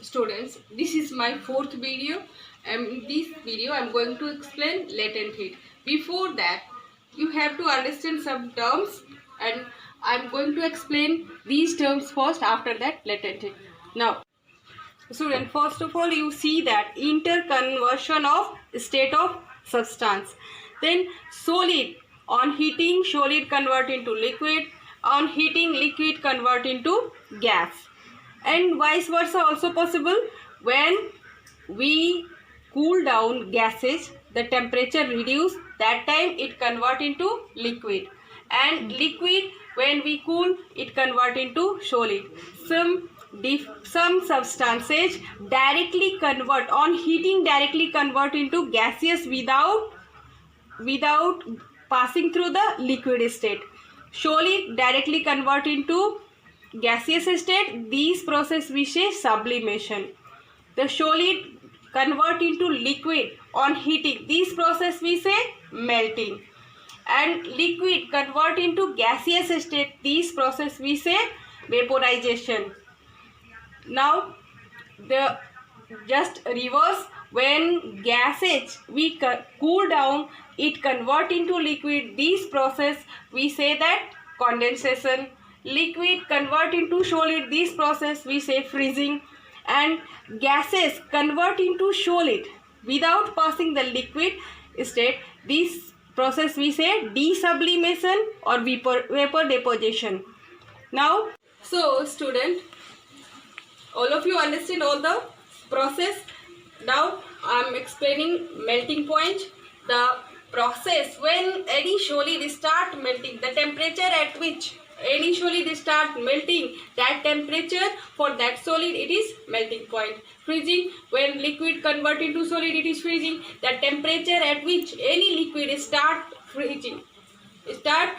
Students, this is my fourth video. In this video I am going to explain latent heat. Before that, you have to understand some terms, and I am going to explain these terms first, after that latent heat. Now student, first of all, you see that interconversion of state of substance. Then solid, on heating solid convert into liquid, on heating liquid convert into gas, and vice versa also possible. When we cool down gases, the temperature reduce, that time it convert into liquid, and liquid when we cool it convert into solid. Some substances directly convert, on heating directly convert into gaseous without passing through the liquid state. Solid directly convert into gaseous state. These process we say sublimation. The solid convert into liquid on heating. This process we say melting. And liquid convert into gaseous state. This process we say vaporization. Now the just reverse, when gases we cool down, it convert into liquid. This process we say that condensation. Liquid convert into solid. This process we say freezing. And gases convert into solid without passing the liquid state. This process we say desublimation or vapor deposition. Now, so student, all of you understand all the process. Now I am explaining melting point. The process when any solid start melting, the temperature at which any solid start melting, that temperature for that solid it is melting point. Freezing, when liquid convert into solid it is freezing. The temperature at which any liquid start freezing, start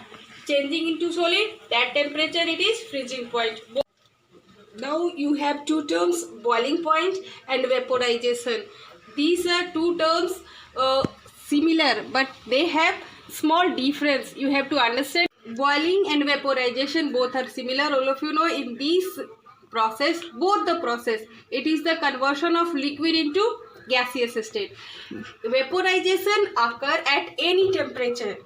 changing into solid, that temperature it is freezing point. Now you have two terms, boiling point and vaporization. These are two terms similar, but they have small difference. You have to understand. Boiling and vaporization both are similar. All of you know, in this process, both the process, it is the conversion of liquid into gaseous state. Vaporization occur at any temperature.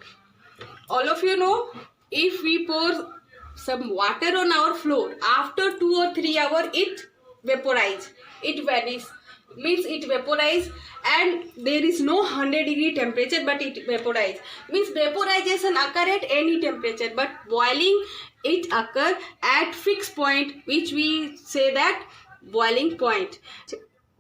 All of you know, if we pour some water on our floor, after 2 or 3 hours it vaporize, it vanishes, means it vaporize, and there is no 100-degree temperature but it vaporize, means vaporization occur at any temperature, but boiling it occur at fixed point, which we say that boiling point.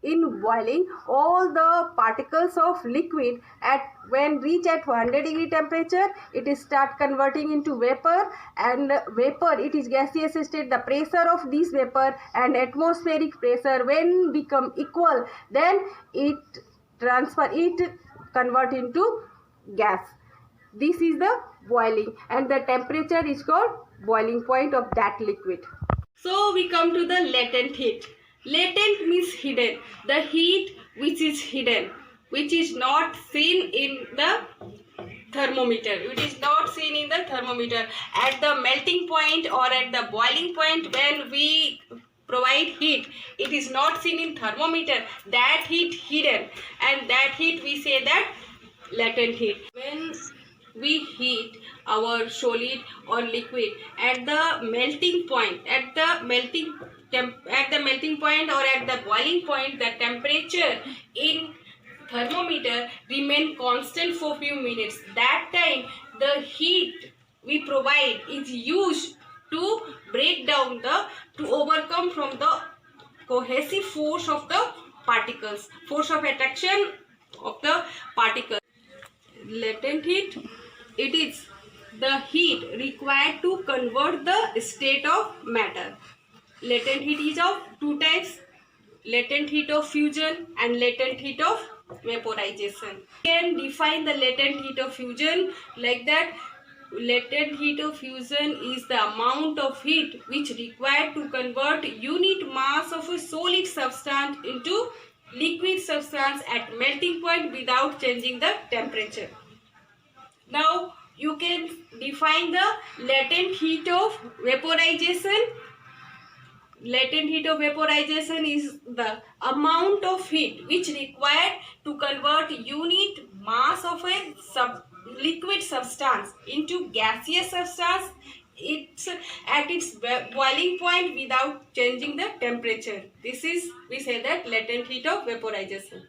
In boiling, all the particles of liquid at when reach at 100-degree temperature, it is start converting into vapor, and vapor it is gaseous state. The pressure of this vapor and atmospheric pressure when become equal, then it convert into gas. This is the boiling, and the temperature is called boiling point of that liquid. So we come to the latent heat. Latent means hidden. The heat which is hidden, which is not seen in the thermometer. It is not seen in the thermometer. At the melting point or at the boiling point, when we provide heat, it is not seen in thermometer. That heat hidden, and that heat we say that latent heat. When we heat our solid or liquid at the melting point, at the melting point or at the boiling point, the temperature in thermometer remain constant for few minutes. That time the heat we provide is used to break down to overcome from the cohesive force of the particles, force of attraction of the particles. Latent heat, it is the heat required to convert the state of matter. Latent heat is of two types: latent heat of fusion and latent heat of vaporization. We can define the latent heat of fusion like that. Latent heat of fusion is the amount of heat which required to convert unit mass of a solid substance into liquid substance at melting point without changing the temperature. Now you can define the latent heat of vaporization. Latent heat of vaporization is the amount of heat which required to convert unit mass of a liquid substance into gaseous substance. It's at its boiling point without changing the temperature. This is, we say that, latent heat of vaporization.